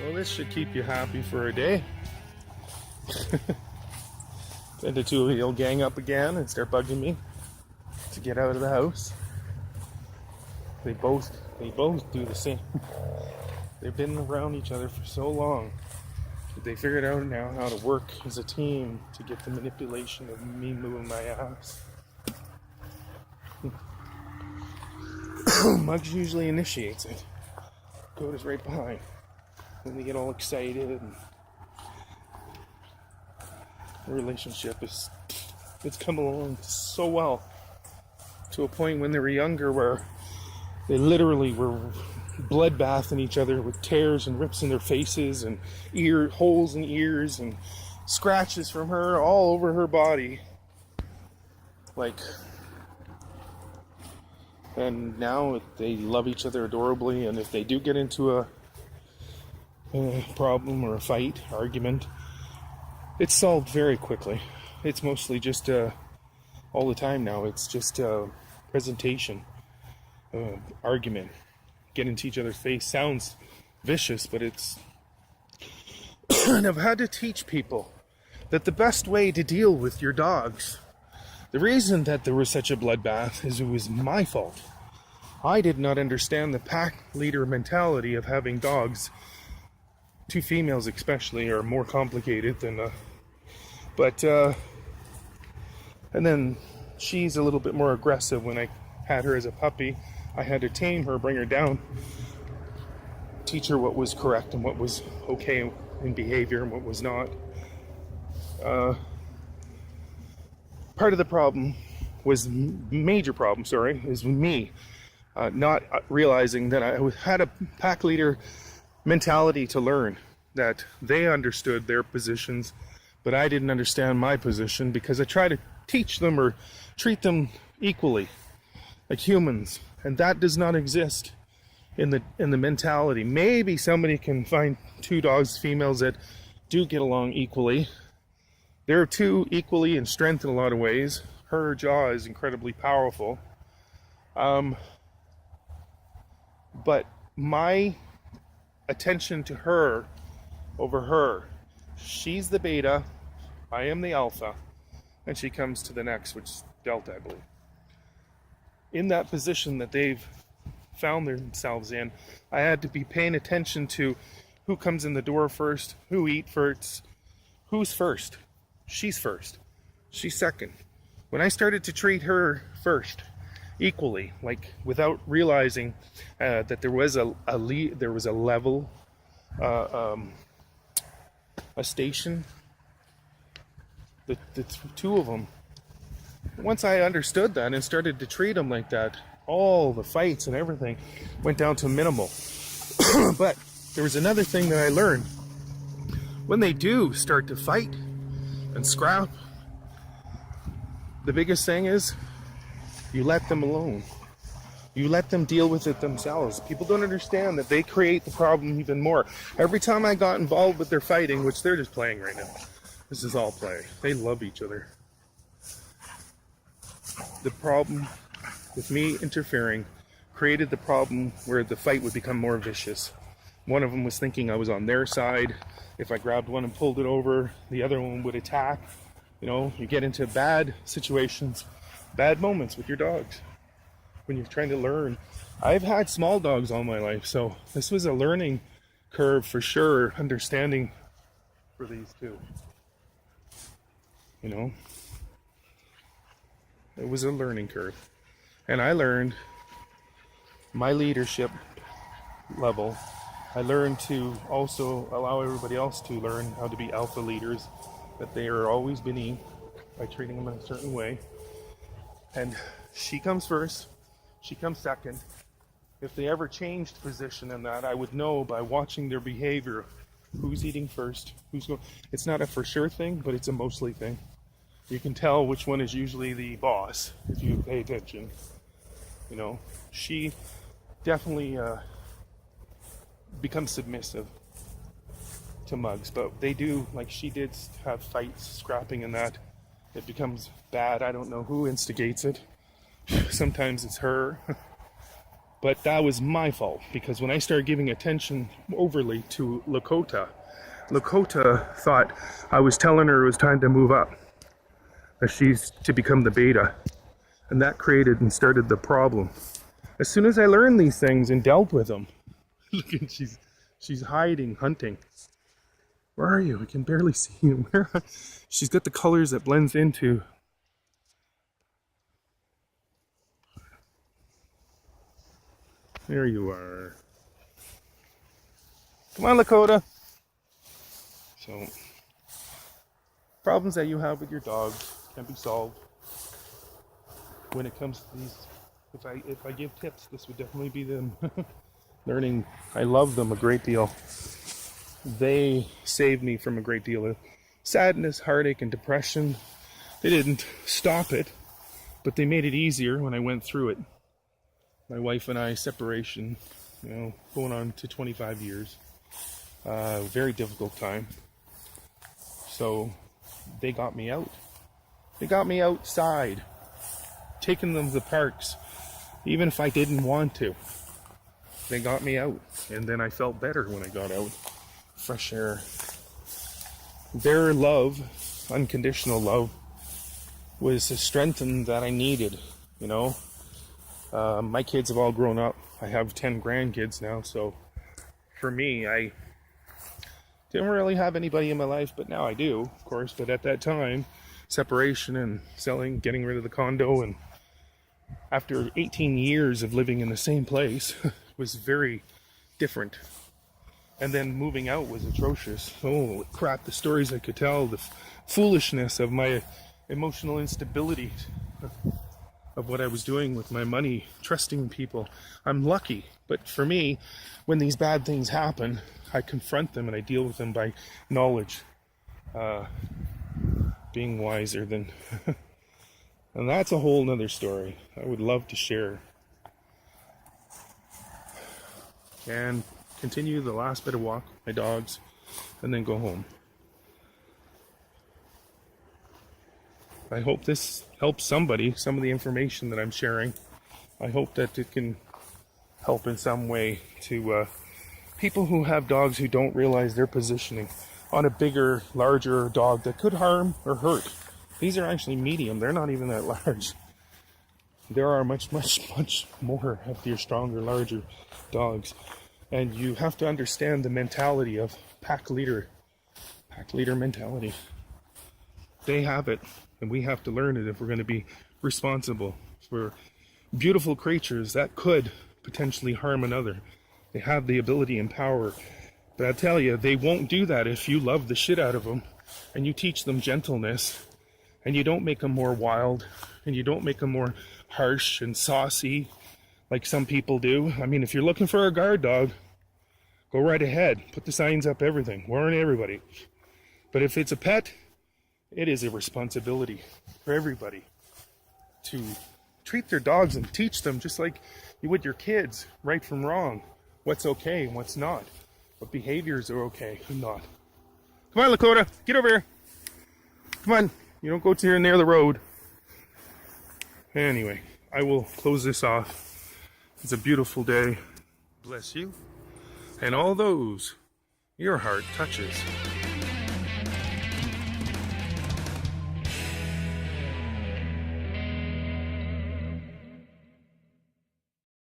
Well, this should keep you happy for a day. Then the two of you will gang up again and start bugging me to get out of the house. They both do the same. They've been around each other for so long that they figured out now how to work as a team to get the manipulation of me moving my ass. Mugs usually initiates it. Dakota's right behind. Then they get all excited, and the relationship it's come along so well to a point when they were younger where they literally were bloodbathing each other with tears and rips in their faces and ear holes in ears and scratches from her all over her body. And now they love each other adorably, and if they do get into a problem or a fight, argument, it's solved very quickly. It's mostly just all the time now. It's just presentation, argument, get into each other's face. Sounds vicious, but it's. And I've had to teach people that the best way to deal with your dogs, the reason that there was such a bloodbath is it was my fault. I did not understand the pack leader mentality of having dogs. Two females especially are more complicated than and then she's a little bit more aggressive. When I had her as a puppy, I had to tame her, bring her down, teach her what was correct and what was okay in behavior and what was not. Part of the problem was major problem, is me not realizing that I had a pack leader mentality to learn, that they understood their positions, but I didn't understand my position because I tried to teach them or treat them equally like humans, and that does not exist in the mentality. Maybe somebody can find two dogs, females, that do get along equally. They're two equally in strength in a lot of ways. Her jaw is incredibly powerful, but my attention to her over her. She's the beta, I am the alpha, and she comes to the next, which is delta, I believe. In that position that they've found themselves in, I had to be paying attention to who comes in the door first, who eats first, who's first. She's first. She's second. When I started to treat her first, equally, without realizing that there was a level, a station, the two of them. Once I understood that and started to treat them like that, all the fights and everything went down to minimal. But there was another thing that I learned. When they do start to fight and scrap, the biggest thing is you let them alone. You let them deal with it themselves. People don't understand that they create the problem even more. Every time I got involved with their fighting, which they're just playing right now, this is all play. They love each other. The problem with me interfering created the problem where the fight would become more vicious. One of them was thinking I was on their side. If I grabbed one and pulled it over, the other one would attack. You get into bad situations, bad moments with your dogs when you're trying to learn. I've had small dogs all my life, so this was a learning curve for sure, understanding for these two. It was a learning curve. And I learned my leadership level. I learned to also allow everybody else to learn how to be alpha leaders, that they are always beneath by treating them in a certain way. And she comes first, she comes second. If they ever changed position in that, I would know by watching their behavior who's eating first, who's going. It's not a for sure thing, but it's a mostly thing. You can tell which one is usually the boss if you pay attention. She definitely becomes submissive to Mugs, but they do, she did have fights, scrapping, and that. It becomes bad. I don't know who instigates it. Sometimes it's her. But that was my fault, because when I started giving attention overly to Lakota, Lakota thought I was telling her it was time to move up, that she's to become the beta. And that created and started the problem. As soon as I learned these things and dealt with them, look at she's hiding, hunting. Where are you? I can barely see you. She's got the colors that blends into. There you are. Come on, Lakota. So, problems that you have with your dog can be solved. When it comes to these, if I give tips, this would definitely be them. Learning, I love them a great deal. They saved me from a great deal of sadness, heartache, and depression. They didn't stop it, but they made it easier when I went through it. My wife and I, separation, going on to 25 years. Very difficult time. So they got me out. They got me outside, taking them to the parks, even if I didn't want to. They got me out, and then I felt better when I got out. Fresh air. Their love, unconditional love, was a strength that I needed, My kids have all grown up. I have 10 grandkids now, so for me, I didn't really have anybody in my life, but now I do, of course. But at that time, separation and selling, getting rid of the condo, and after 18 years of living in the same place, was very different. And then moving out was atrocious. Oh crap, the stories I could tell, the foolishness of my emotional instability, of what I was doing with my money, trusting people. I'm lucky, but for me, when these bad things happen, I confront them and I deal with them by knowledge, being wiser than and that's a whole nother story I would love to share. And continue the last bit of walk with my dogs, and then go home. I hope this helps somebody, some of the information that I'm sharing. I hope that it can help in some way to people who have dogs who don't realize their positioning on a bigger, larger dog that could harm or hurt. These are actually medium. They're not even that large. There are much, much, much more healthier, stronger, larger dogs. And you have to understand the mentality of pack leader mentality. They have it, and we have to learn it if we're going to be responsible for beautiful creatures that could potentially harm another. They have the ability and power. But I tell you, they won't do that if you love the shit out of them and you teach them gentleness and you don't make them more wild and you don't make them more harsh and saucy like some people do. I mean, if you're looking for a guard dog, go right ahead. Put the signs up, everything. Warn everybody. But if it's a pet, it is a responsibility for everybody to treat their dogs and teach them just like you would your kids, right from wrong, what's okay and what's not, what behaviors are okay and not. Come on, Lakota, get over here. Come on, you don't go too near the road. Anyway, I will close this off. It's a beautiful day. Bless you and all those your heart touches.